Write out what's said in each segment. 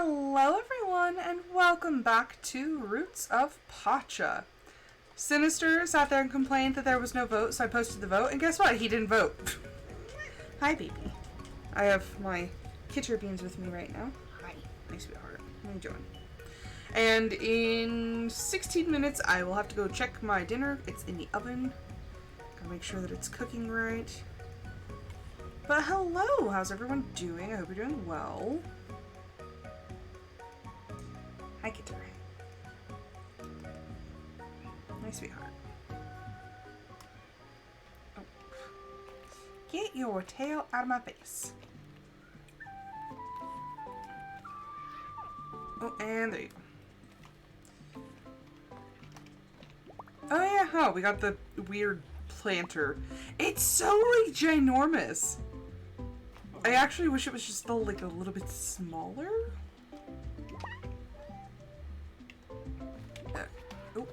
Hello everyone, and welcome back to Roots of Pacha. Sinister sat there and complained that there was no vote, so I posted the vote, and guess what? He didn't vote. Hi, baby. I have my Kitter beans with me right now. Hi. Nice sweetheart. Let me join. And in 16 minutes, I will have to go check my dinner. It's in the oven. Gotta make sure that it's cooking right. But hello! How's everyone doing? I hope you're doing well. Hi, Kitter. My sweetheart. Oh. Get your tail out of my face. Oh, and there you go. Oh yeah, oh, we got the weird planter. It's so, like, ginormous. I actually wish it was just, like, a little bit smaller. Oh.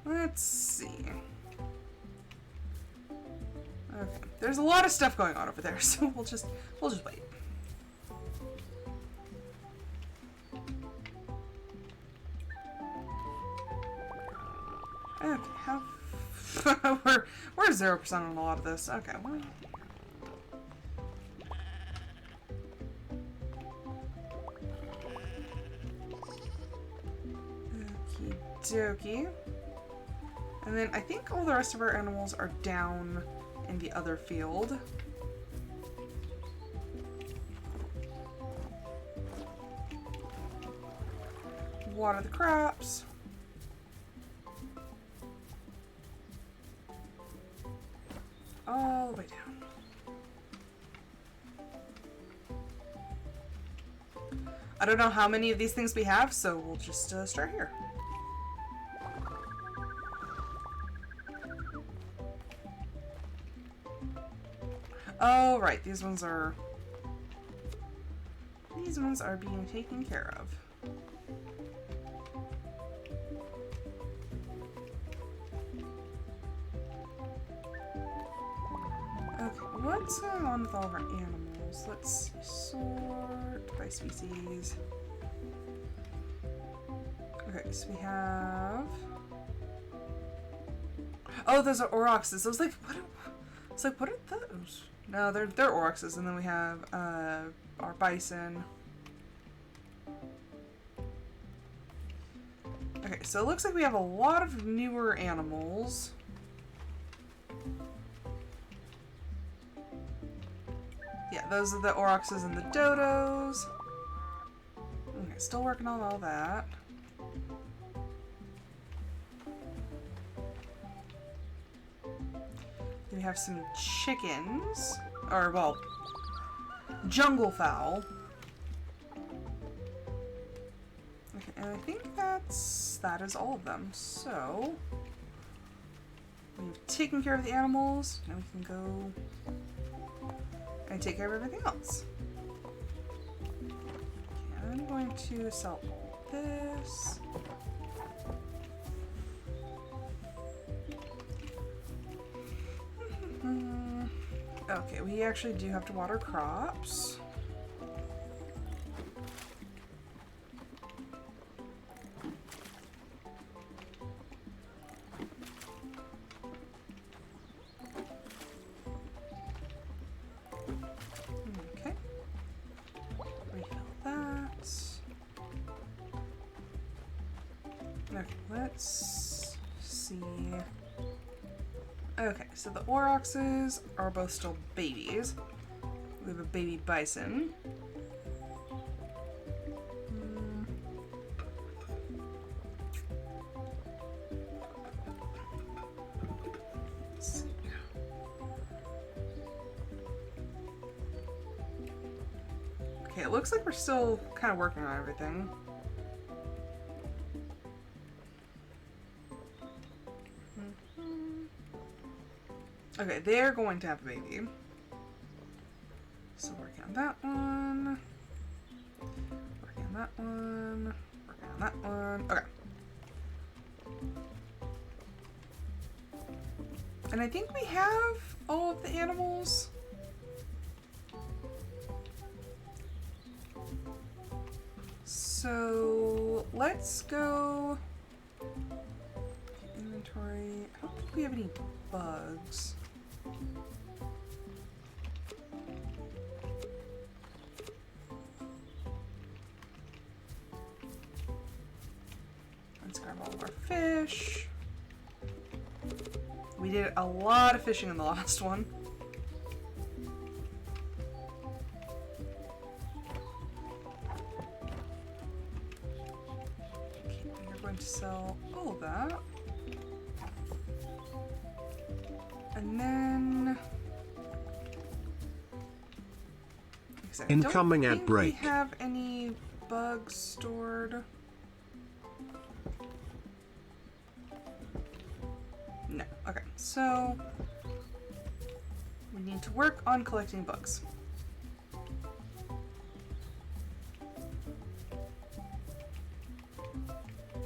Let's see. Okay, there's a lot of stuff going on over there, so we'll just wait. Okay, how we're 0% on a lot of this. Okay, well. Okie. And then I think all the rest of our animals are down in the other field. Water the crops. All the way down. I don't know how many of these things we have, so we'll just start here. Oh, right. These ones are being taken care of. Okay, what's going on with all of our animals? Let's sort by species. Okay, so we have... Oh, those are aurochses. I was like, what are those? No, they're aurochses, and then we have our bison. Okay, so it looks like we have a lot of newer animals. Yeah, those are the aurochses and the dodos. Okay, still working on all that. We have some chickens, or well, jungle fowl. Okay, and I think that is all of them. So we've taken care of the animals. Now we can go and take care of everything else. I'm going to sell this. Okay, we actually do have to water crops. Okay. Refill that. Okay, let's see. Okay, so the aurochses are both still babies. We have a baby bison. Let's see. Okay, it looks like we're still kind of working on everything. Okay, they're going to have a baby. So working on that one. Working on that one. Working on that one. Okay. And I think we have all of the animals. So let's go inventory. I don't think we have any bugs. Let's grab all of our fish. We did a lot of fishing in the last one. Okay, we're going to sell all of that. And then... Incoming ad ad break. We have any bugs stored? No. Okay, so we need to work on collecting bugs.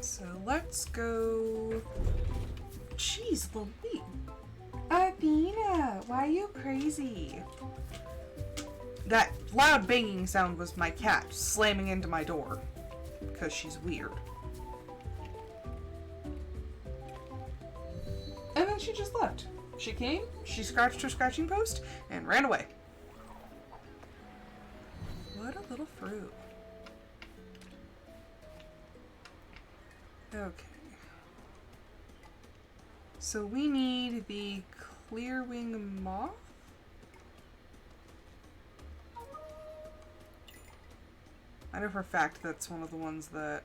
So let's go. Jeez Louise. Athena, why are you crazy? That loud banging sound was my cat slamming into my door because she's weird. And then she just left. She came, she scratched her scratching post, and ran away. What a little fruit. Okay. So we need the clearwing moth. I know for a fact that's one of the ones that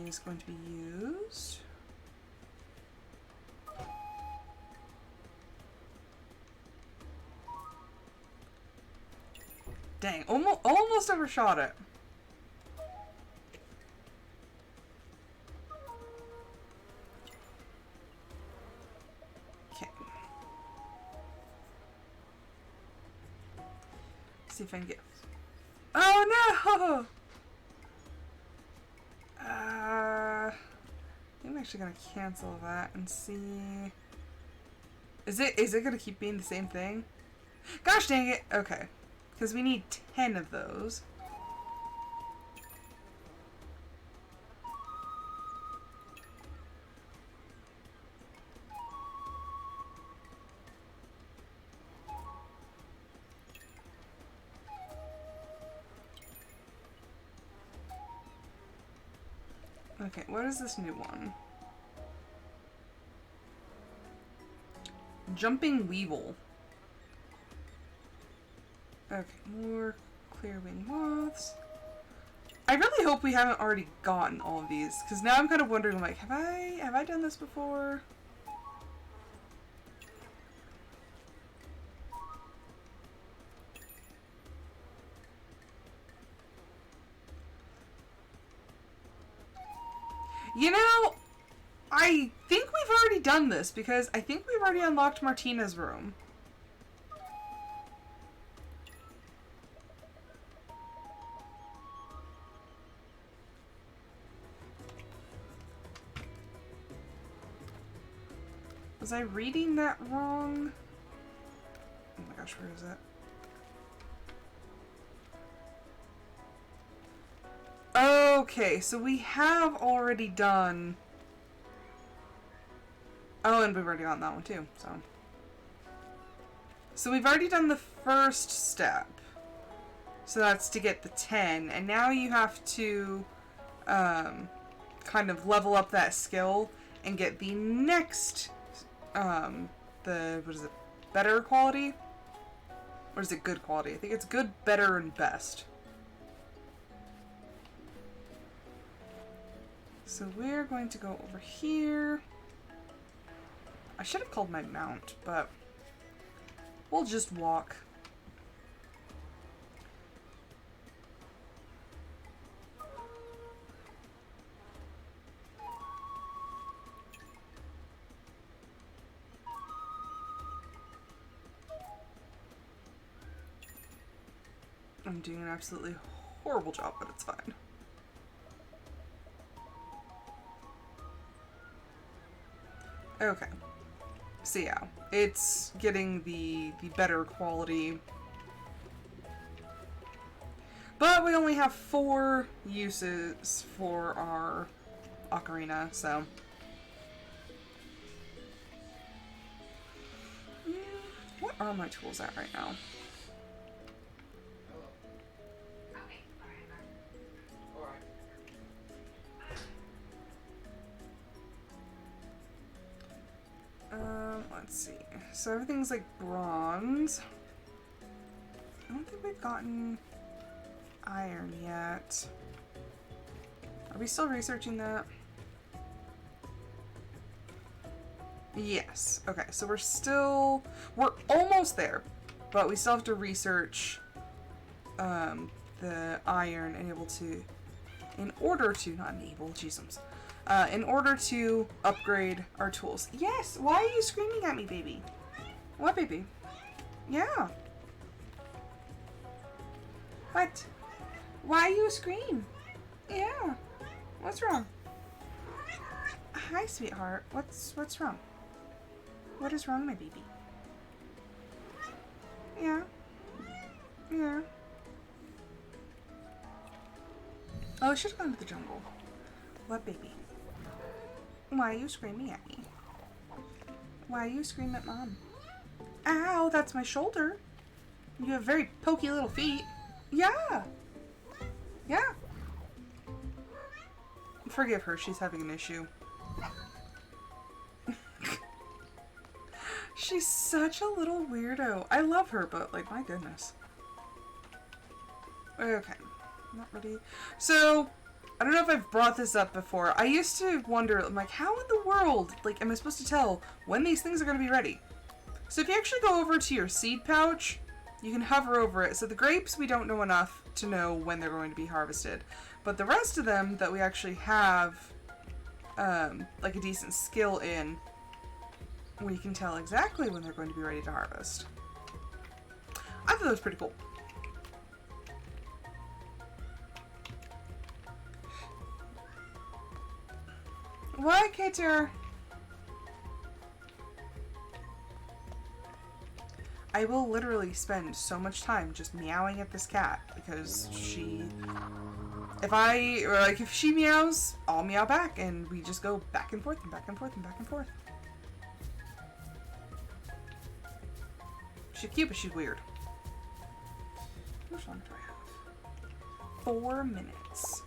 is going to be used. Dang, almost overshot it. Okay. See if I can get... Oh no! I think I'm actually gonna cancel that and see. Is it gonna keep being the same thing? Gosh dang it! Okay, because we need 10 of those. Okay, what is this new one? Jumping Weevil. Okay, more clearwing moths. I really hope we haven't already gotten all of these, because now I'm kind of wondering, like, have I done this before? You know, I think we've already done this because I think we've already unlocked Martina's room. Was I reading that wrong? Oh my gosh, where is it? Okay, so we have already done... Oh, and we've already gotten that one too, so... So we've already done the first step. So that's to get the 10, and now you have to kind of level up that skill and get the next, what is it, better quality? Or is it good quality? I think it's good, better, and best. So we're going to go over here. I should have called my mount, but we'll just walk. I'm doing an absolutely horrible job, but it's fine. Okay. So yeah, it's getting the better quality. But we only have 4 uses for our ocarina, so... What are my tools at right now? Let's see. So everything's like bronze. I don't think we've gotten iron yet. Are we still researching that? Yes. Okay, so we're almost there, but we still have to research the iron and in order to upgrade our tools. Yes! Why are you screaming at me, baby? What, baby? Yeah. What? Why you scream? Yeah. What's wrong? Hi, sweetheart. What's wrong? What is wrong, my baby? Yeah. Yeah. Oh, I should have gone to the jungle. What, baby? Why are you screaming at me? Why are you screaming at Mom? Ow, that's my shoulder. You have very pokey little feet. Yeah. Yeah. Forgive her, she's having an issue. She's such a little weirdo. I love her, but like, my goodness. Okay. Not ready. So, I don't know if I've brought this up before. I used to wonder, I'm like, how in the world, like, am I supposed to tell when these things are going to be ready? So if you actually go over to your seed pouch, you can hover over it. So the grapes, we don't know enough to know when they're going to be harvested. But the rest of them that we actually have, like, a decent skill in, we can tell exactly when they're going to be ready to harvest. I thought that was pretty cool. What, Kitter? I will literally spend so much time just meowing at this cat because if she meows, I'll meow back and we just go back and forth and back and forth and back and forth. She's cute, but she's weird. How much longer do I have? 4 minutes.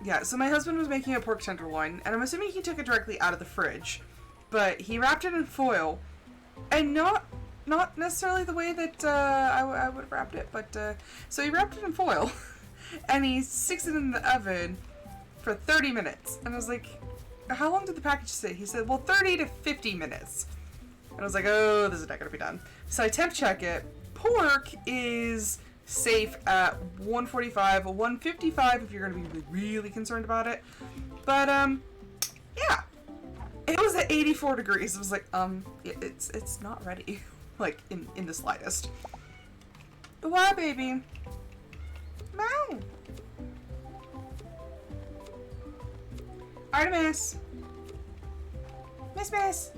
Yeah, so my husband was making a pork tenderloin, and I'm assuming he took it directly out of the fridge, but he wrapped it in foil, and not necessarily the way that I would have wrapped it, but so he wrapped it in foil, and he sticks it in the oven for 30 minutes, and I was like, how long did the package say? He said, well, 30 to 50 minutes, and I was like, oh, this is not gonna be done. So I temp check it. Pork is safe at 145, 155 if you're gonna be really concerned about it. But yeah, it was at 84 degrees. It was like it's not ready, like in the slightest. But why, baby? Meow. Artemis. Miss!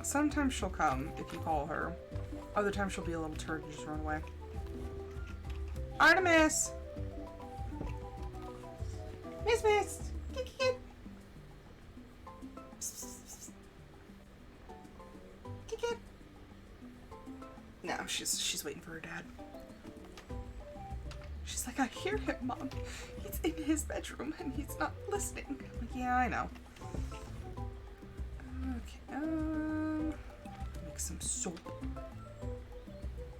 Sometimes she'll come if you call her. Other times she'll be a little turd and just run away. Artemis! Miss! Kit. Kit. No, she's waiting for her dad. She's like, I hear him, Mom. He's in his bedroom and he's not listening. I'm like, yeah, I know. Okay, make some soap.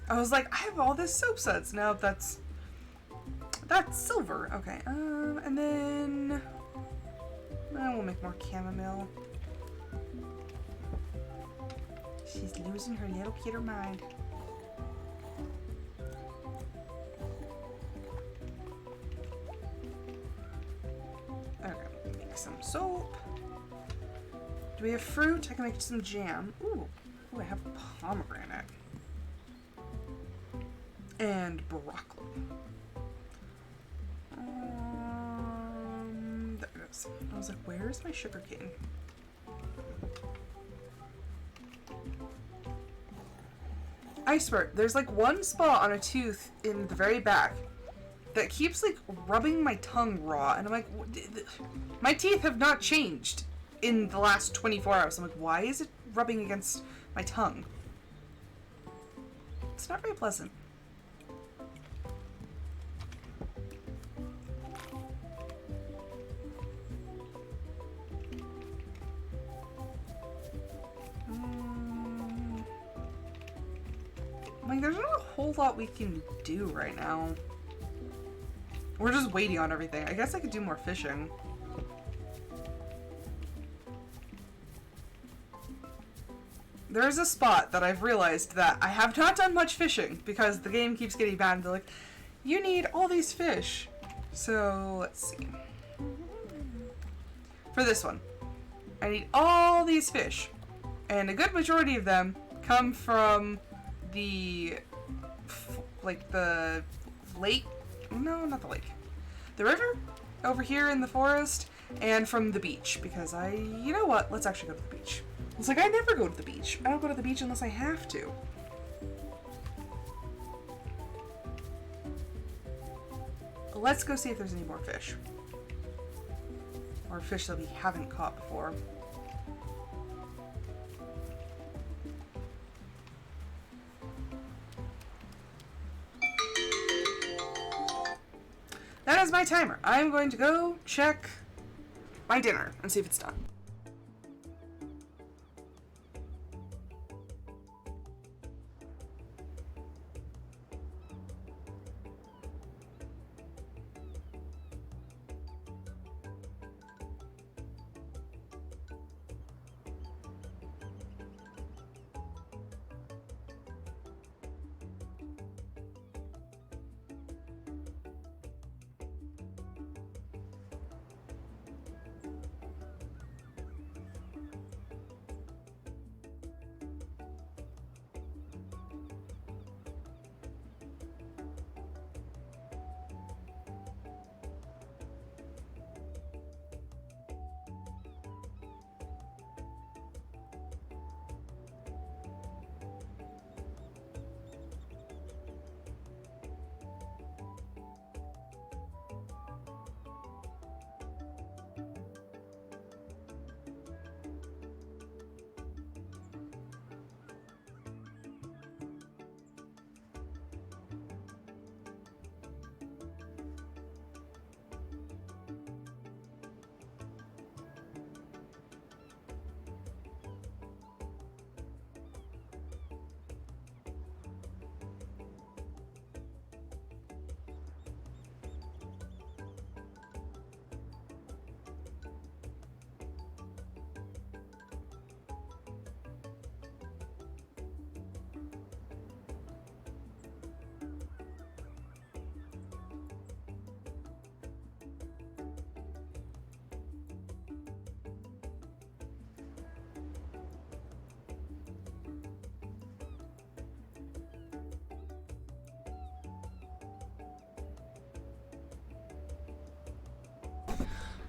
I was like, I have all this soap suds. No, that's silver. Okay, and then we'll make more chamomile. She's losing her little kidder mind. Okay, make some soap. Do we have fruit? I can make some jam. Ooh, I have pomegranate. And broccoli. There it is. I was like, where is my sugar cane? Iceberg, there's like one spot on a tooth in the very back that keeps like rubbing my tongue raw, and I'm like, my teeth have not changed in the last 24 hours. I'm like, why is it rubbing against my tongue? It's not very pleasant. Like, there's not a whole lot we can do right now. We're just waiting on everything. I guess I could do more fishing. There is a spot that I've realized that I have not done much fishing because the game keeps getting bad and they're like, you need all these fish. So, let's see. For this one, I need all these fish. And a good majority of them come from the lake, no, not the lake, the river over here in the forest, and from the beach, because you know what, let's actually go to the beach. It's like, I never go to the beach. I don't go to the beach unless I have to. Let's go see if there's any more fish. Or fish that we haven't caught before. That is my timer. I'm going to go check my dinner and see if it's done.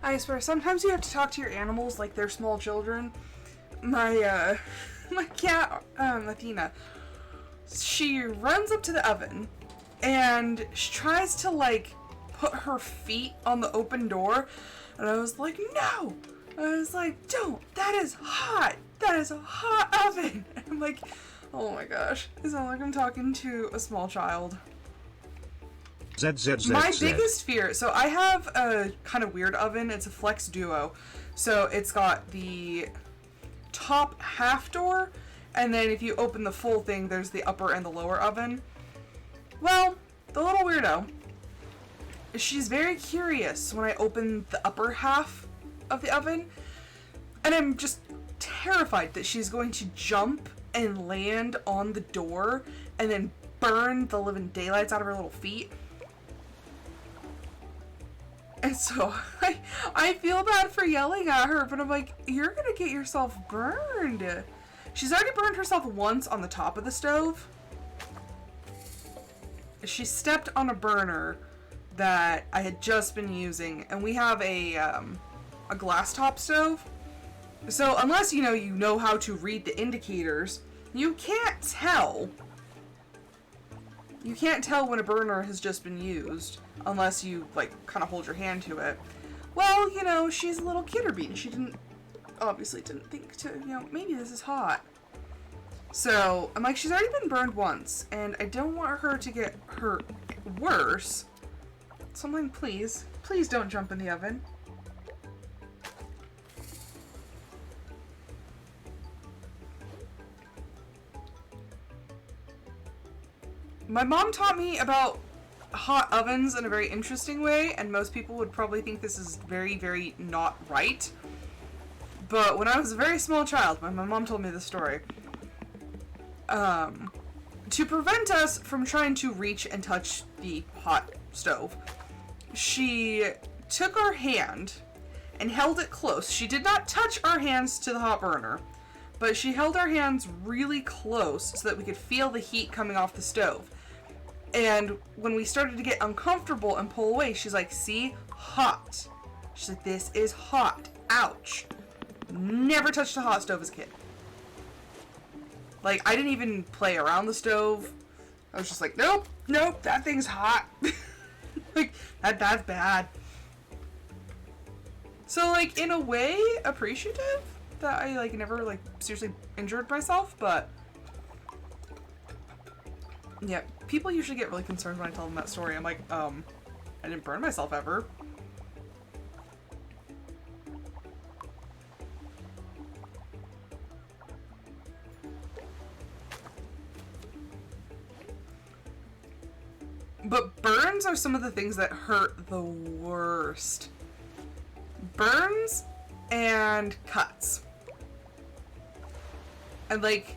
I swear, sometimes you have to talk to your animals like they're small children. My cat, Athena, she runs up to the oven and she tries to, like, put her feet on the open door. And I was like, no! I was like, don't! That is hot! That is a hot oven! And I'm like, oh my gosh. It sounds like I'm talking to a small child. My biggest fear, so I have a kind of weird oven. It's a Flex Duo. So it's got the top half door, and then if you open the full thing, there's the upper and the lower oven. Well, the little weirdo, she's very curious when I open the upper half of the oven, and I'm just terrified that she's going to jump and land on the door and then burn the living daylights out of her little feet. And so I feel bad for yelling at her, but I'm like, you're gonna get yourself burned. She's already burned herself once on the top of the stove. She stepped on a burner that I had just been using, and we have a glass top stove. So unless you know how to read the indicators, you can't tell. You can't tell when a burner has just been used unless you, like, kind of hold your hand to it. Well, she's a little kidder bean. She obviously didn't think to, maybe this is hot. So, I'm like, she's already been burned once, and I don't want her to get hurt worse. So I'm like, please don't jump in the oven. My mom taught me about hot ovens in a very interesting way, and most people would probably think this is very, very not right. But when I was a very small child, my mom told me this story. To prevent us from trying to reach and touch the hot stove, she took our hand and held it close. She did not touch our hands to the hot burner, but she held our hands really close so that we could feel the heat coming off the stove. And when we started to get uncomfortable and pull away, she's like, see? Hot. She's like, this is hot. Ouch. Never touched a hot stove as a kid. Like, I didn't even play around the stove. I was just like, nope, that thing's hot. Like, that's bad. So, like, in a way, appreciative that I, like, never, like, seriously injured myself, but yeah, people usually get really concerned when I tell them that story. I'm like, I didn't burn myself ever. But burns are some of the things that hurt the worst. Burns and cuts. And, like,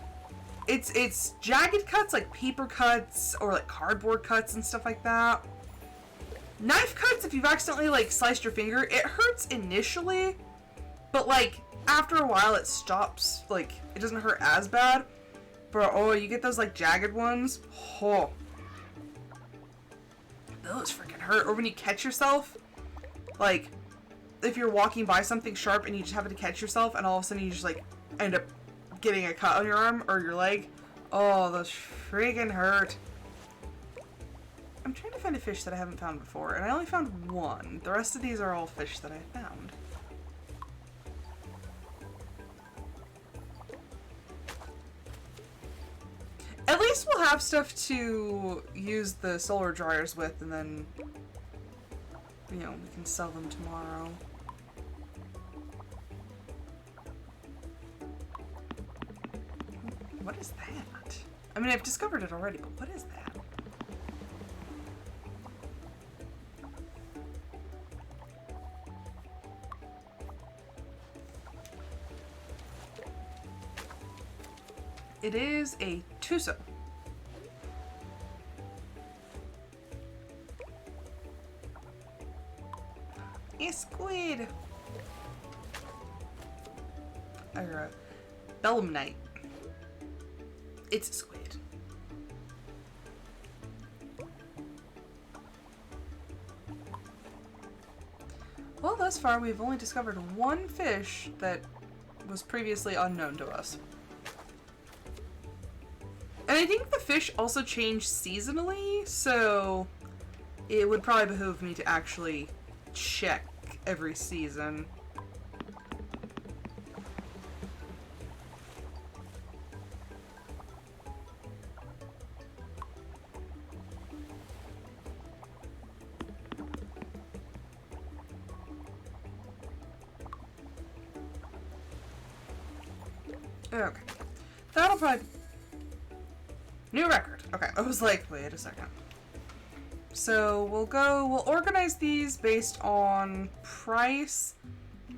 it's jagged cuts, like paper cuts or like cardboard cuts and stuff like that. Knife cuts, if you've accidentally, like, sliced your finger, it hurts initially, but, like, after a while it stops. Like, it doesn't hurt as bad. But, oh, you get those, like, jagged ones. Oh. Those freaking hurt. Or when you catch yourself, like, if you're walking by something sharp and you just happen to catch yourself and all of a sudden you just, like, end up getting a cut on your arm or your leg. Oh, those freaking hurt. I'm trying to find a fish that I haven't found before, and I only found one. The rest of these are all fish that I found. At least we'll have stuff to use the solar dryers with, and then, we can sell them tomorrow. What is that? I mean, I've discovered it already, but what is that? It is a tuso. A squid. Or a belemnite. It's a squid. Well, Well, thus far we've only discovered one fish that was previously unknown to us. And I think the fish also change seasonally, so it would probably behoove me to actually check every season. Okay. That'll probably... New record. Okay, I was like, wait a second. So we'll organize these based on price,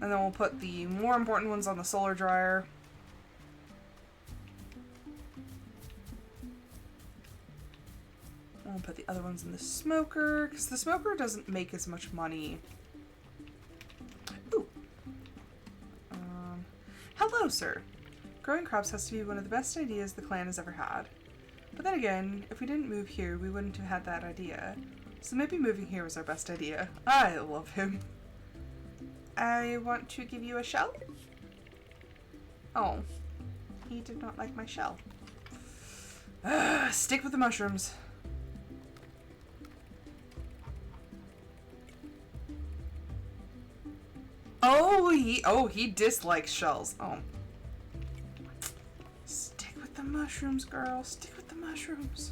and then we'll put the more important ones on the solar dryer. And we'll put the other ones in the smoker, because the smoker doesn't make as much money. Ooh. Hello, sir. Growing crops has to be one of the best ideas the clan has ever had. But then again, if we didn't move here, we wouldn't have had that idea. So maybe moving here was our best idea. I love him. I want to give you a shell. Oh, he did not like my shell. Stick with the mushrooms. Oh, he dislikes shells. Oh. Stick with the mushrooms, girl. Stick with the mushrooms.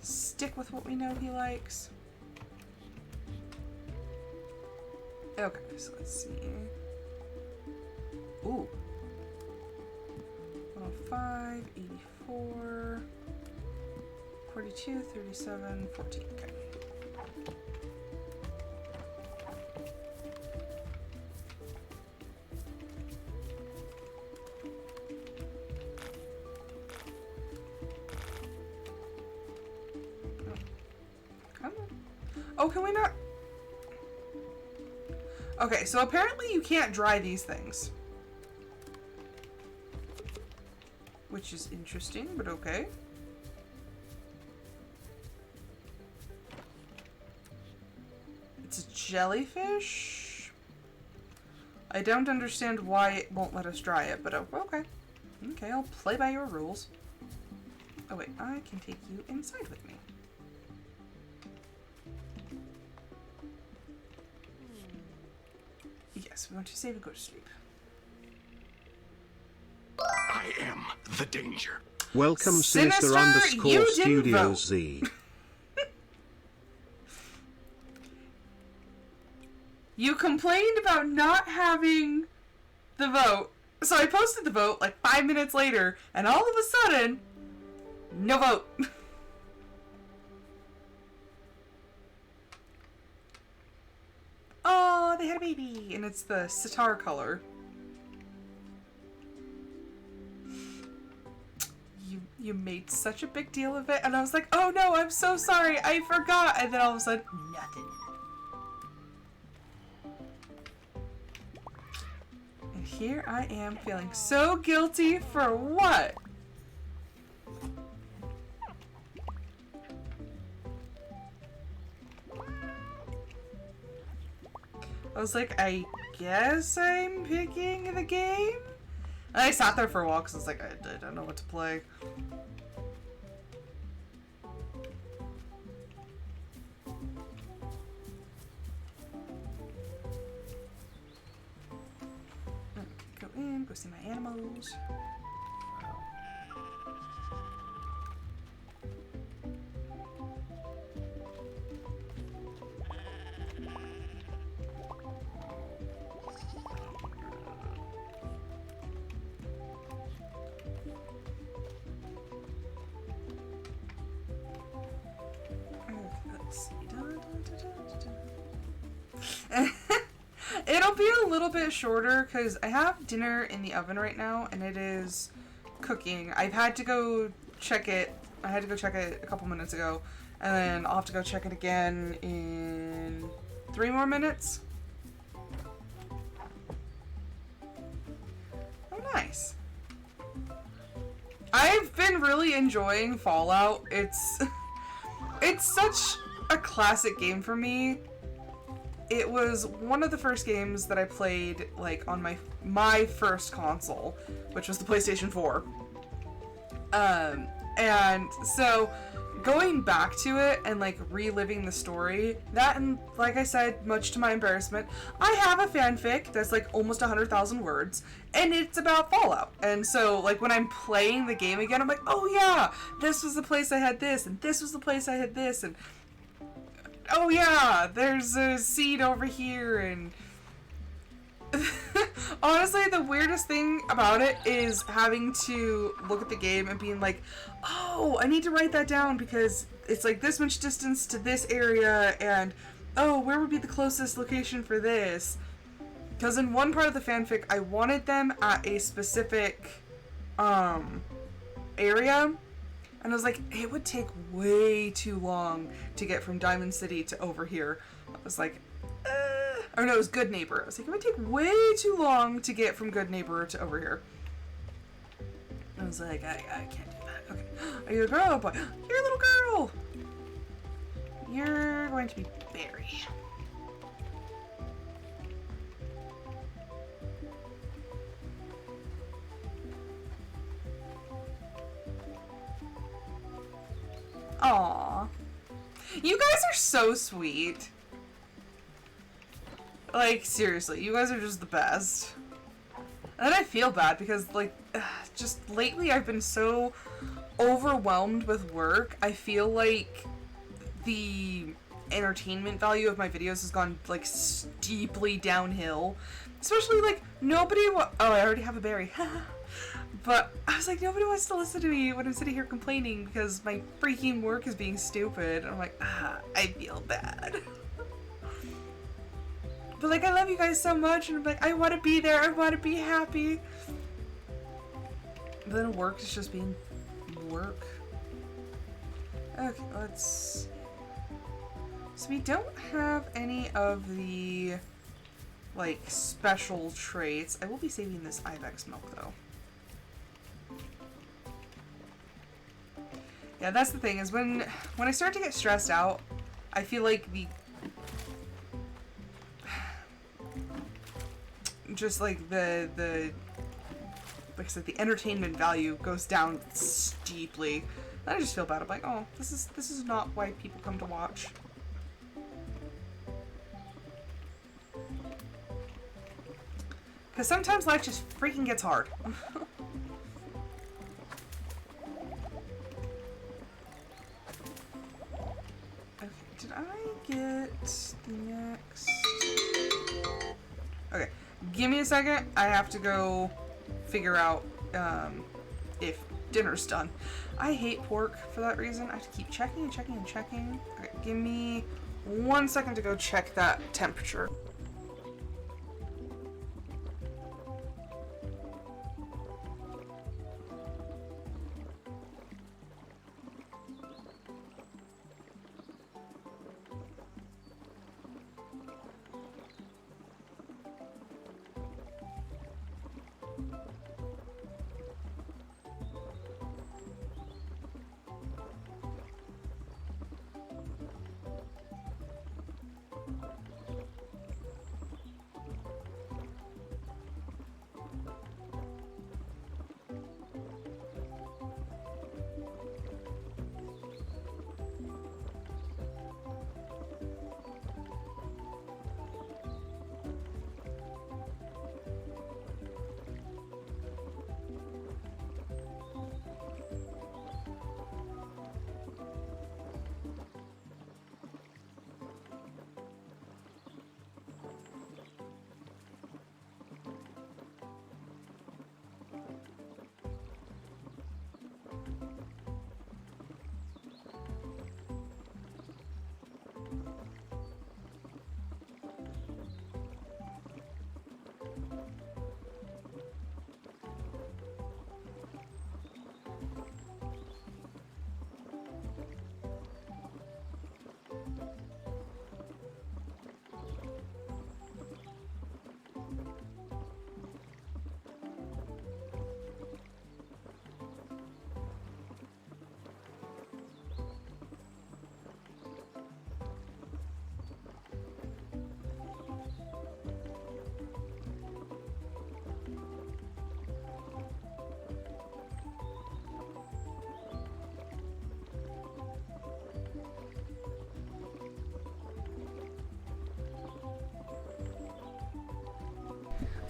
Stick with what we know he likes. Okay, so let's see. Ooh. 105, 84, 42, 37, 14. Okay. Oh, can we not? Okay, so apparently you can't dry these things. Which is interesting, but okay. It's a jellyfish? I don't understand why it won't let us dry it, but okay. Okay, I'll play by your rules. Oh wait, I can take you inside with me. Yes, we want to save and go to sleep. I am the danger. Welcome, Sinister, Sinister you _ didn't Studio vote. Z. You complained about not having the vote. So I posted the vote like 5 minutes later, and all of a sudden, no vote. Oh, they had a baby, and it's the sitar color. You made such a big deal of it, and I was like, oh no, I'm so sorry, I forgot, and then all of a sudden, nothing. And here I am feeling so guilty for what? I was like, I guess I'm picking the game? And I sat there for a while because I was like, I don't know what to play. Go in, go see my animals. It'll be a little bit shorter because I have dinner in the oven right now and it is cooking. I've had to go check it. I had to go check it a couple minutes ago, and then I'll have to go check it again in 3 more minutes. Oh, nice. I've been really enjoying Fallout. It's such a classic game for me. it was one of the first games that I played like on my first console, which was the PlayStation 4. And so going back to it and like reliving the story, that, and like I said, much to my embarrassment, I have a fanfic that's like almost 100,000 words, and it's about Fallout. And so like when I'm playing the game again, I'm like, oh yeah, this was the place I had this, and this was the place I had this, and oh yeah, there's a seed over here, and honestly, the weirdest thing about it is having to look at the game and being like, oh, I need to write that down because it's like this much distance to this area, and oh, where would be the closest location for this? Because in one part of the fanfic, I wanted them at a specific area, and I was like, it would take way too long to get from Diamond City to over here. I was like, or no, it was Good Neighbor. I was like, it would take way too long to get from Good Neighbor to over here. I was like, I can't do that. Okay. Are you a girl or a boy? You're a little girl! You're going to be Barry. Aww. You guys are so sweet. Like, seriously, you guys are just the best. And then I feel bad because, like, just lately I've been so overwhelmed with work. I feel like the entertainment value of my videos has gone, like, steeply downhill. Especially, like, nobody oh, I already have a berry. But I was like, nobody wants to listen to me when I'm sitting here complaining because my freaking work is being stupid. And I'm like, I feel bad. But like, I love you guys so much, and I'm like, I want to be there, I want to be happy. But then work is just being work. Okay, let's... So we don't have any of the, like, special traits. I will be saving this Ibex milk, though. Yeah, that's the thing, is when I start to get stressed out, I feel like just like the like I said, the entertainment value goes down steeply. And I just feel bad. I'm like, oh, this is not why people come to watch. Because sometimes life just freaking gets hard. Okay, did I get the next? Okay, give me a second. I have to go figure out if dinner's done. I hate pork for that reason. I have to keep checking and checking and checking. Okay, give me 1 second to go check that temperature.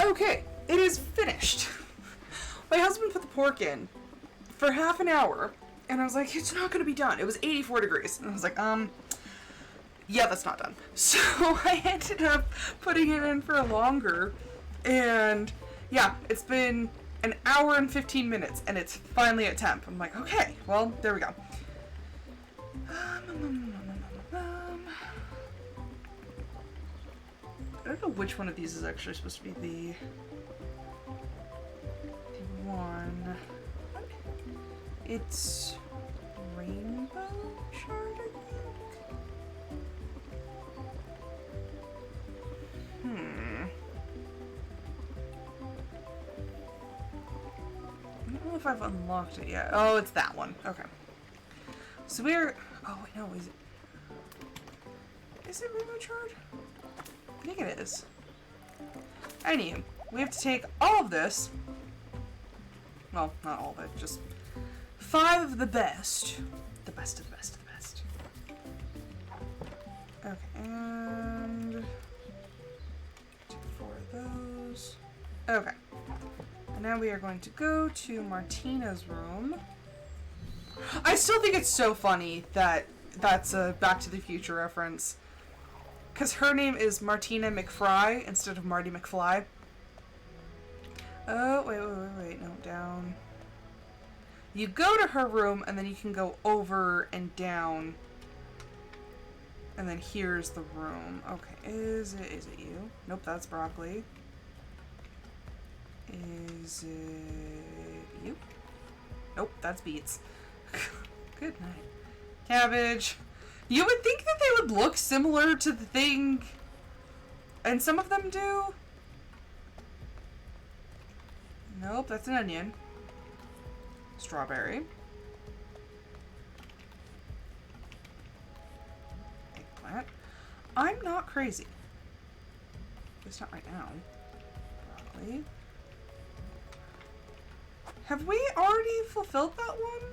Okay, it is finished. My husband put the pork in for half an hour, and I was like, it's not gonna be done. It was 84 degrees. And I was like, yeah, that's not done. So I ended up putting it in for longer, and yeah, it's been an hour and 15 minutes, and it's finally at temp. I'm like, okay, well, there we go. I don't know which one of these is actually supposed to be the one. It's rainbow shard, I think. I don't know if I've unlocked it yet. Oh, it's that one. Okay. So we're... Oh, wait, no. Is it... Is it rainbow shard? I think it is. Anywho, we have to take all of this. Well, not all of it, just 5 of the best. The best of the best of the best. Okay, and 4 of those. Okay. And now we are going to go to Martina's room. I still think it's so funny that that's a Back to the Future reference. Because her name is Martina McFry instead of Marty McFly. Oh, wait, no, down. You go to her room, and then you can go over and down. And then here's the room. Okay, is it you? Nope, that's broccoli. Is it you? Nope, that's beets. Good night. Cabbage. You would think that they would look similar to the thing, and some of them do. Nope, that's an onion. Strawberry. Eggplant. I'm not crazy. At least not right now. Broccoli. Have we already fulfilled that one?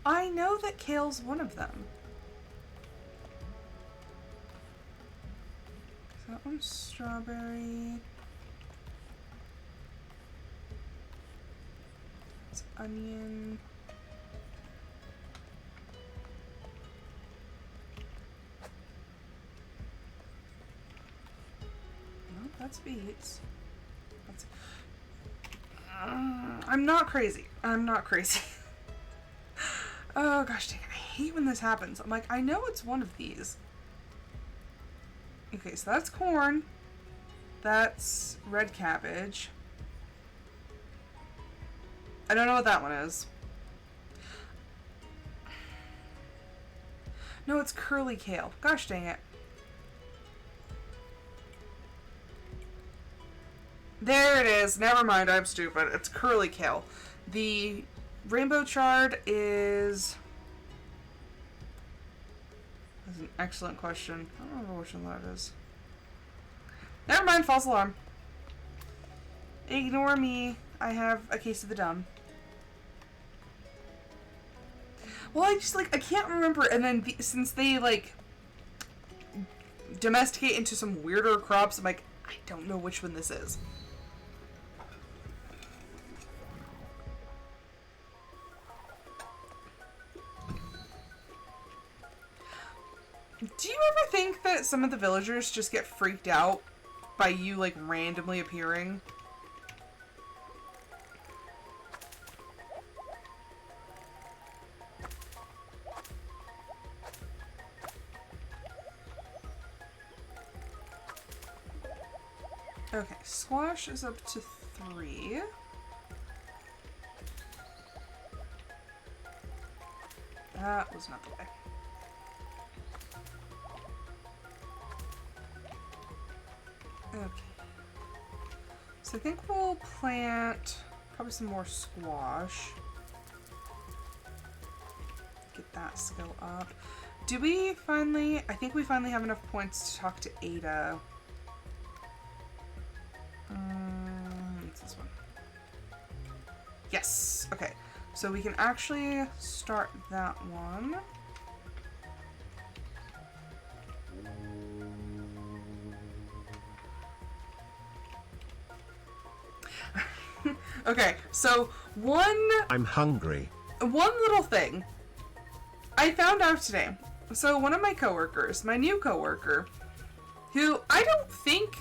I know that kale's one of them. That one's strawberry. It's onion. No, that's beets. That's... I'm not crazy. I'm not crazy. Oh gosh dang it, I hate when this happens. I'm like, I know it's one of these. Okay, so that's corn. That's red cabbage. I don't know what that one is. No, it's curly kale. Gosh dang it. There it is. Never mind, I'm stupid. It's curly kale. The rainbow chard is... That's an excellent question. I don't remember which one that is. Never mind, false alarm. Ignore me. I have a case of the dumb. Well, I just, like, I can't remember, and then since they, like, domesticate into some weirder crops, I'm like, I don't know which one this is. Do you ever think that some of the villagers just get freaked out by you, like, randomly appearing? Okay, squash is up to 3. That was not the way. Okay. So I think we'll plant probably some more squash. Get that skill up. Do we finally... I think we finally have enough points to talk to Ada. What's this one? Yes! Okay. So we can actually start that one. Okay, so I'm hungry. one little thing I found out today. So one of my coworkers, my new coworker, who I don't think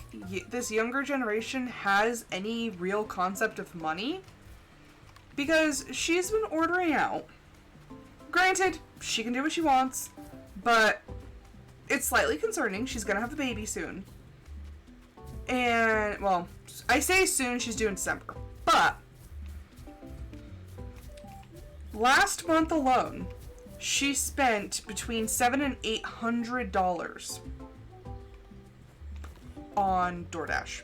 this younger generation has any real concept of money, because she's been ordering out. Granted, she can do what she wants, but it's slightly concerning. She's gonna have a baby soon. And, well, I say soon, she's due in December. But last month alone, she spent between $700 and $800 on DoorDash.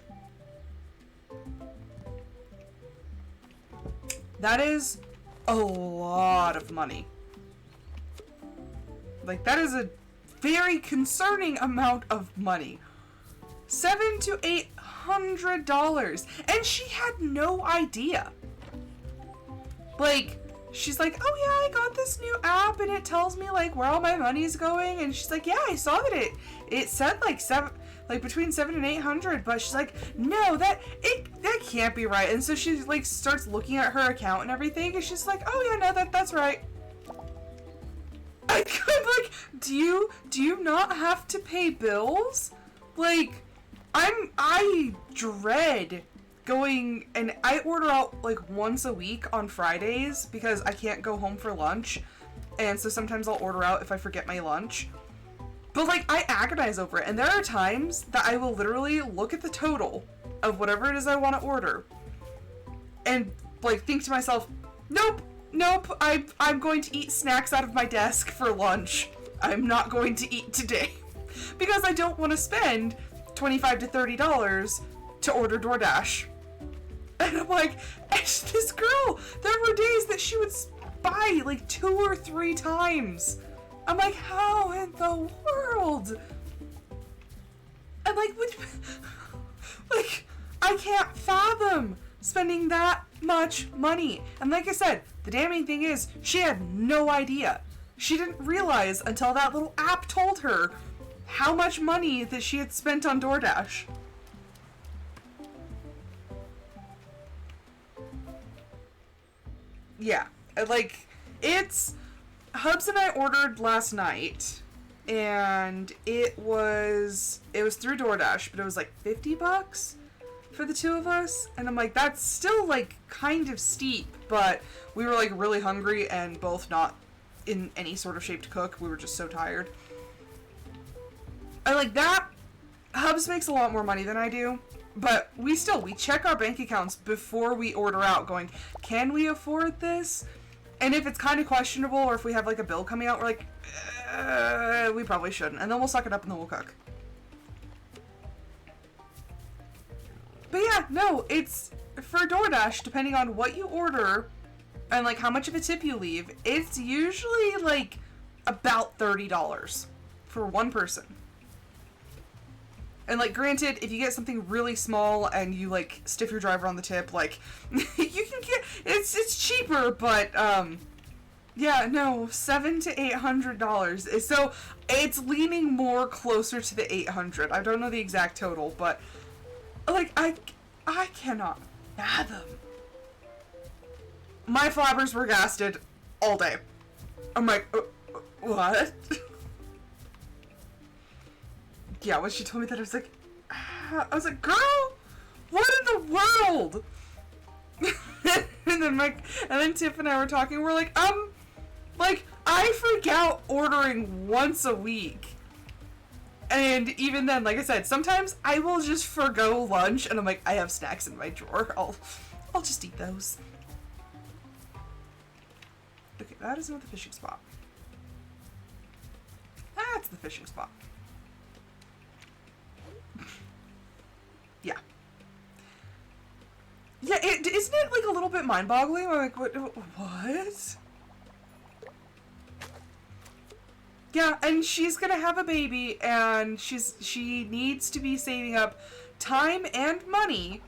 That is a lot of money. Like, that is a very concerning amount of money. $700 to $800, and she had no idea. Like, she's like, oh yeah, I got this new app and it tells me like where all my money's going, and she's like, yeah, I saw that it said like between 700 and 800, but she's like, no, that can't be right. And so she like starts looking at her account and everything, and she's like, oh yeah, no, that's right. I'm like, do you not have to pay bills? Like, I dread going, and I order out like once a week on Fridays because I can't go home for lunch, and so sometimes I'll order out if I forget my lunch. But like, I agonize over it, and there are times that I will literally look at the total of whatever it is I want to order and like think to myself, nope, I'm going to eat snacks out of my desk for lunch. I'm not going to eat today because I don't want to spend $25 to $30 to order DoorDash. And I'm like, this girl, there were days that she would buy like 2 or 3 times. I'm like, how in the world? And like, like, I can't fathom spending that much money. And like I said, the damning thing is, she had no idea. She didn't realize until that little app told her how much money that she had spent on DoorDash. Yeah, like, Hubs and I ordered last night, and it was through DoorDash, but it was like $50 for the two of us, and I'm like, that's still like kind of steep, but we were like really hungry and both not in any sort of shape to cook. We were just so tired. I like that. Hubs makes a lot more money than I do, but we check our bank accounts before we order out, going, can we afford this? And if it's kind of questionable, or if we have like a bill coming out, we're like, we probably shouldn't, and then we'll suck it up and then we'll cook. But yeah, no, it's for DoorDash, depending on what you order and like how much of a tip you leave, it's usually like about $30 for one person. And like, granted, if you get something really small and you like stiff your driver on the tip, like you can get it's cheaper, but yeah, no, $700 to $800. So it's leaning more closer to the 800. I don't know the exact total, but like I cannot fathom. My flabbers were gasted all day. I'm like, what? Yeah, when she told me that, I was like, girl, what in the world? and then Tiff and I were talking. We're like, I freak out ordering once a week. And even then, like I said, sometimes I will just forgo lunch, and I'm like, I have snacks in my drawer. I'll just eat those. Okay, that is not the fishing spot. That's the fishing spot. Yeah. Yeah, isn't it like a little bit mind-boggling? I'm like, what? Yeah, and she's gonna have a baby, and she needs to be saving up time and money.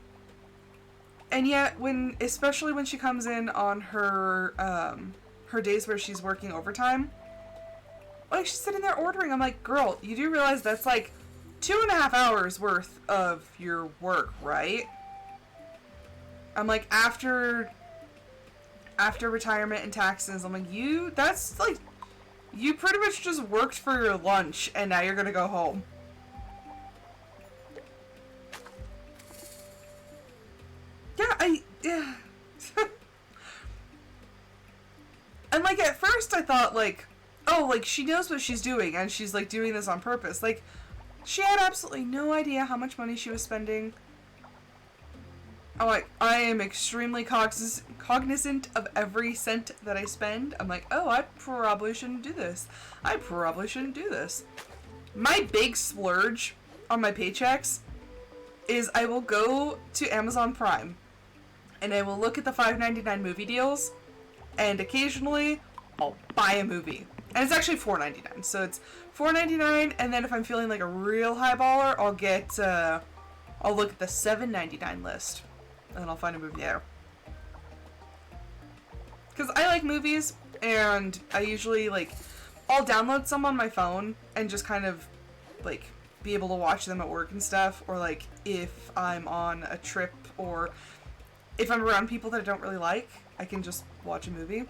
And yet, especially when she comes in on her her days where she's working overtime, like, she's sitting there ordering. I'm like, girl, you do realize that's like 2.5 hours worth of your work, right? I'm like, after retirement and taxes, I'm like, that's like, you pretty much just worked for your lunch and now you're gonna go home. Yeah. And like at first I thought like, oh, like she knows what she's doing and she's like doing this on purpose. Like she had absolutely no idea how much money she was spending. I'm like, I am extremely cognizant of every cent that I spend. I'm like, oh, I probably shouldn't do this. I probably shouldn't do this. My big splurge on my paychecks is I will go to Amazon Prime and I will look at the $5.99 movie deals, and occasionally I'll buy a movie. And it's actually $4.99, so it's $4.99, and then if I'm feeling like a real highballer, I'll look at the $7.99 list, and then I'll find a movie there. Because I like movies, and I usually, like, I'll download some on my phone and just kind of, like, be able to watch them at work and stuff, or, like, if I'm on a trip, or if I'm around people that I don't really like, I can just watch a movie.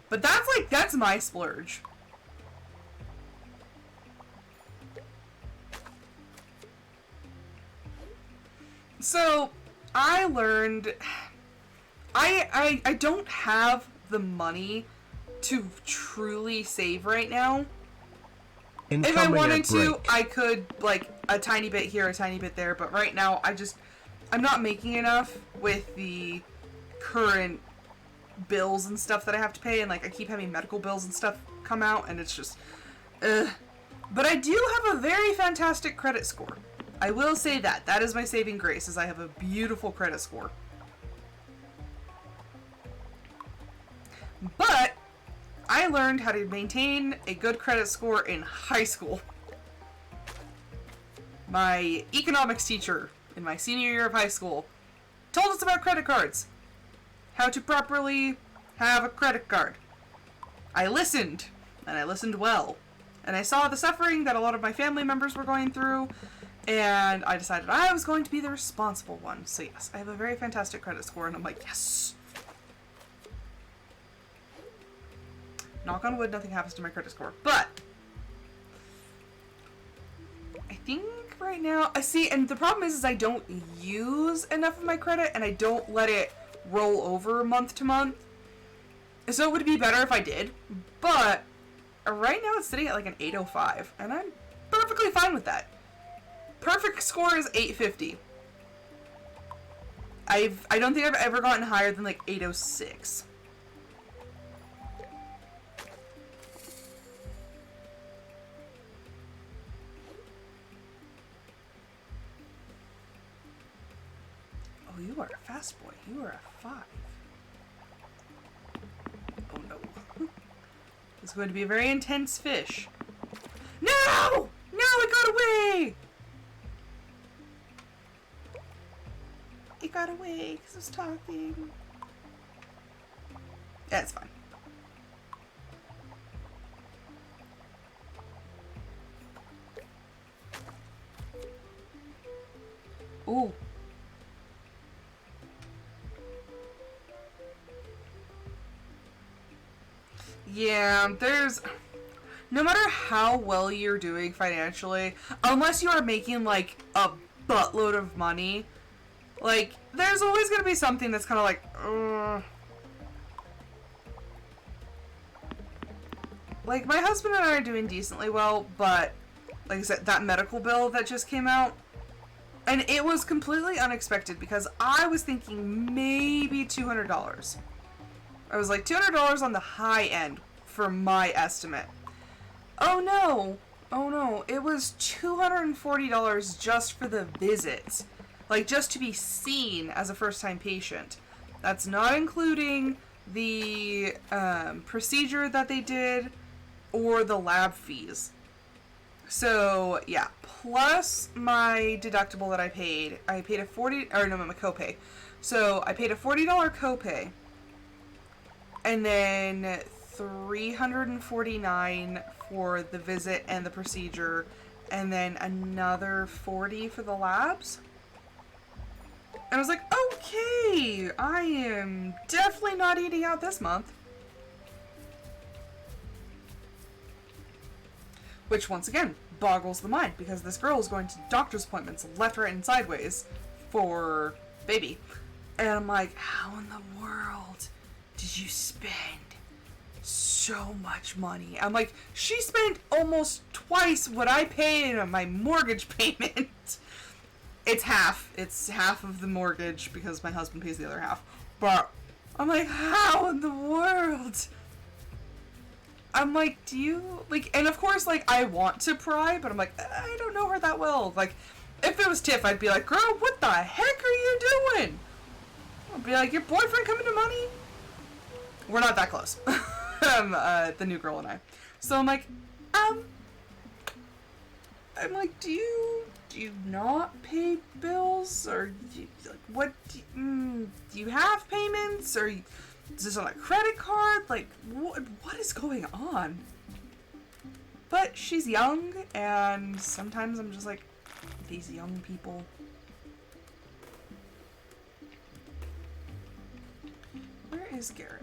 But that's my splurge. So, I learned, I don't have the money to truly save right now. If I wanted to, I could, like, a tiny bit here, a tiny bit there, but right now, I'm not making enough with the current bills and stuff that I have to pay, and, like, I keep having medical bills and stuff come out, and it's just, But I do have a very fantastic credit score. I will say that. That is my saving grace, is I have a beautiful credit score. But I learned how to maintain a good credit score in high school. My economics teacher in my senior year of high school told us about credit cards. How to properly have a credit card. I listened, and I listened well. And I saw the suffering that a lot of my family members were going through, and I decided I was going to be the responsible one. So yes, I have a very fantastic credit score, and I'm like, yes! Knock on wood, nothing happens to my credit score. But I think right now, I see, and the problem is I don't use enough of my credit, and I don't let it roll over month to month. So it would be better if I did, but right now it's sitting at like an 805, and I'm perfectly fine with that. Perfect score is 850. I don't think I've ever gotten higher than like 806. Oh, you are a fast boy. You are a 5. Oh no. It's going to be a very intense fish. No! No, it got away! It got away because I was talking. Yeah, it's fine. Ooh. Yeah, no matter how well you're doing financially, unless you are making like a buttload of money, like there's always going to be something that's kind of like, like my husband and I are doing decently well, but like I said, that medical bill that just came out, and it was completely unexpected because I was thinking maybe $200. I was like, $200 on the high end for my estimate. Oh no, it was $240 just for the visit. Like, just to be seen as a first-time patient. That's not including the procedure that they did or the lab fees. So, yeah, plus my deductible that I paid a my copay. So, I paid a $40 copay. And then $349 for the visit and the procedure, and then another $40 for the labs. And I was like, okay, I am definitely not eating out this month. Which, once again, boggles the mind, because this girl is going to doctor's appointments left, right, and sideways for baby. And I'm like, how in the world did you spend so much money? I'm like, she spent almost twice what I paid on my mortgage payment. It's half. It's half of the mortgage because my husband pays the other half. But I'm like, how in the world? I'm like, do you, like, and of course, like, I want to pry, but I'm like, I don't know her that well. Like, if it was Tiff, I'd be like, girl, what the heck are you doing? I'd be like, your boyfriend coming to money? We're not that close. The new girl and I. So I'm like, do you not pay bills? Or, do you, like, what, do you have payments? Or is this on a credit card? Like, what is going on? But she's young, and sometimes I'm just like, these young people. Where is Garrick?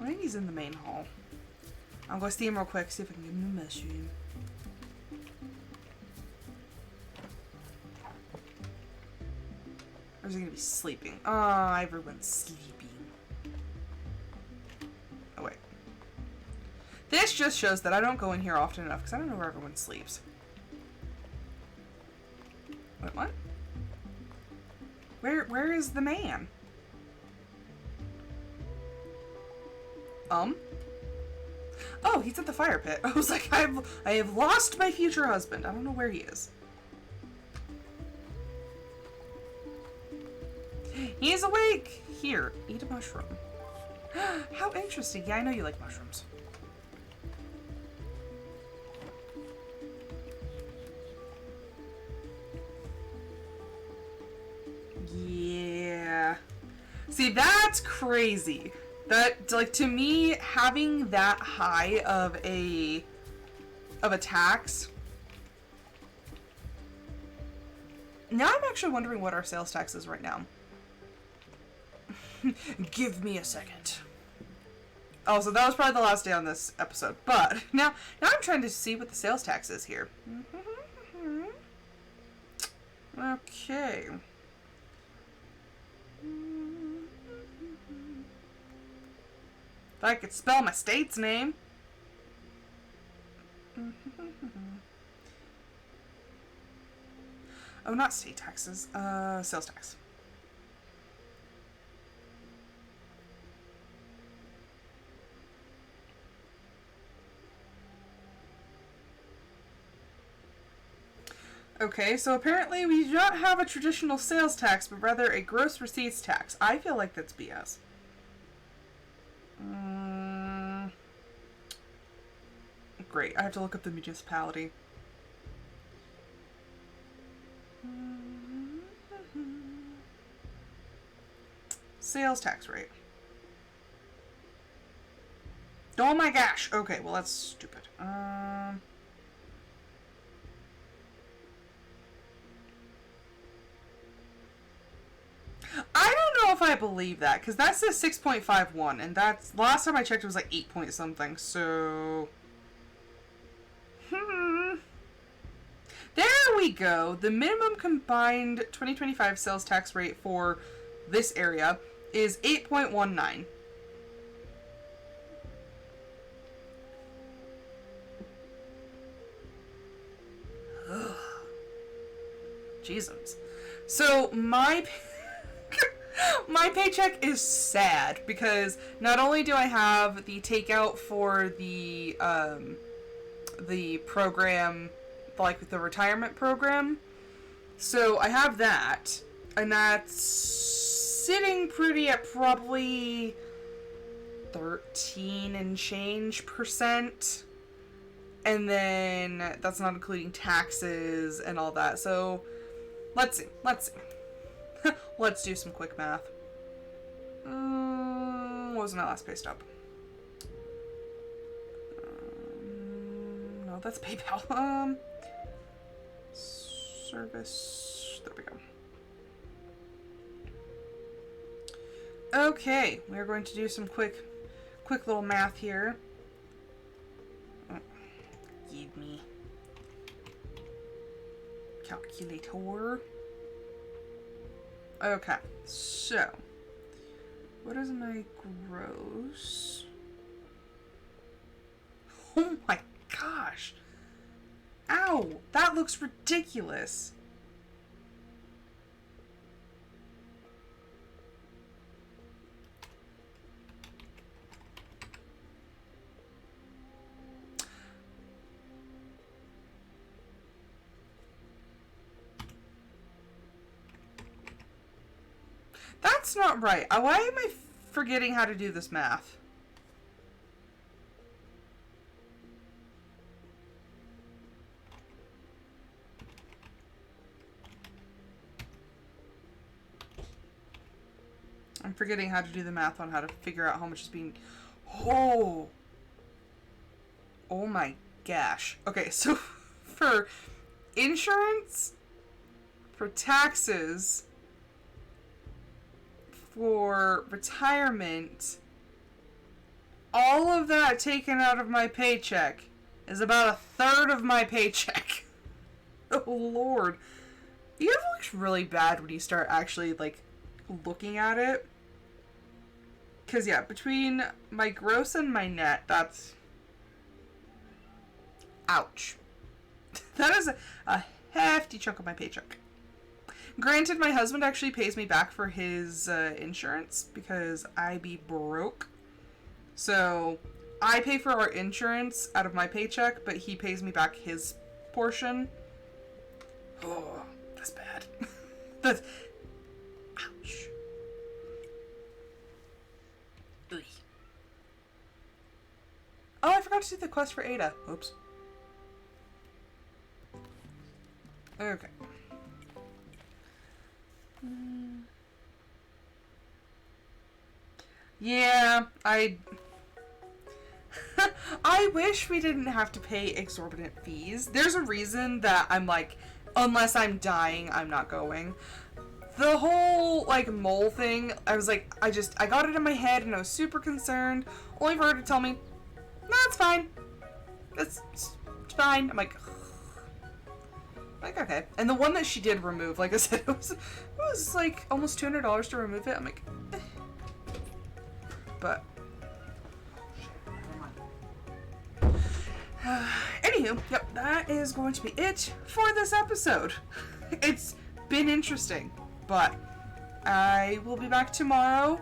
I think he's in the main hall. I'll go see him real quick, see if I can give him a mushroom. Or is he gonna be sleeping? Oh, everyone's sleeping. Oh, wait. This just shows that I don't go in here often enough, because I don't know where everyone sleeps. Wait, what? Where is the man? Oh, he's at the fire pit. I was like, I have lost my future husband. I don't know where he is. He is awake! Here, eat a mushroom. How interesting. Yeah, I know you like mushrooms. Yeah. See, that's crazy. That, like, to me, having that high of a tax. Now I'm actually wondering what our sales tax is right now. Give me a second. Oh, so that was probably the last day on this episode. But now I'm trying to see what the sales tax is here. Okay. If I could spell my state's name. Oh, not state taxes. Sales tax. Okay, so apparently we do not have a traditional sales tax, but rather a gross receipts tax. I feel like that's BS. Great, I have to look up the municipality. Sales tax rate. Oh my gosh! Okay, well that's stupid. I don't know if I believe that, because that says 6.51, and that's, last time I checked it was like 8 point something, so... There we go! The minimum combined 2025 sales tax rate for this area is 8.19. Jesus. So, my paycheck is sad because not only do I have the takeout for the program, like the retirement program, so I have that, and that's sitting pretty at probably 13 and change %, and then that's not including taxes and all that. So let's see. Let's do some quick math. What was my last pay stub? No, that's PayPal. service. There we go. Okay, we're going to do some quick little math here. Oh, give me calculator. Okay, so what is my gross? Oh my gosh. Ow, that looks ridiculous. That's not right. Why am I forgetting how to do this math? I'm forgetting how to do the math on how to figure out how much is being... Oh! Oh my gosh. Okay, so for insurance, for taxes, for retirement, all of that taken out of my paycheck is about a third of my paycheck. Oh Lord. It looks really bad when you start actually, like, looking at it. Because, yeah, between my gross and my net, that's... Ouch. That is a hefty chunk of my paycheck. Granted, my husband actually pays me back for his insurance because I be broke. So, I pay for our insurance out of my paycheck, but he pays me back his portion. Oh, that's bad. That's... Ouch. Ugh. Oh, I forgot to do the quest for Ada. Oops. Okay. Yeah, I wish we didn't have to pay exorbitant fees. There's a reason that I'm like, unless I'm dying, I'm not going. The whole, like, mole thing, I was like, I got it in my head and I was super concerned, only for her to tell me, no, it's fine. It's fine. I'm like, okay. And the one that she did remove, like I said, it was like almost $200 to remove it. I'm like, eh. But anywho, yep, that is going to be it for this episode. It's been interesting, but I will be back tomorrow.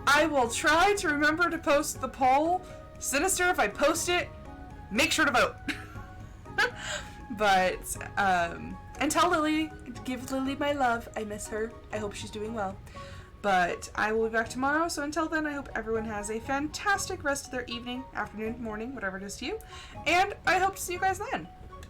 I will try to remember to post the poll. Sinister, if I post it, make sure to vote. But, and tell Lily, give Lily my love. I miss her. I hope she's doing well. But I will be back tomorrow, so until then, I hope everyone has a fantastic rest of their evening, afternoon, morning, whatever it is to you. And I hope to see you guys then.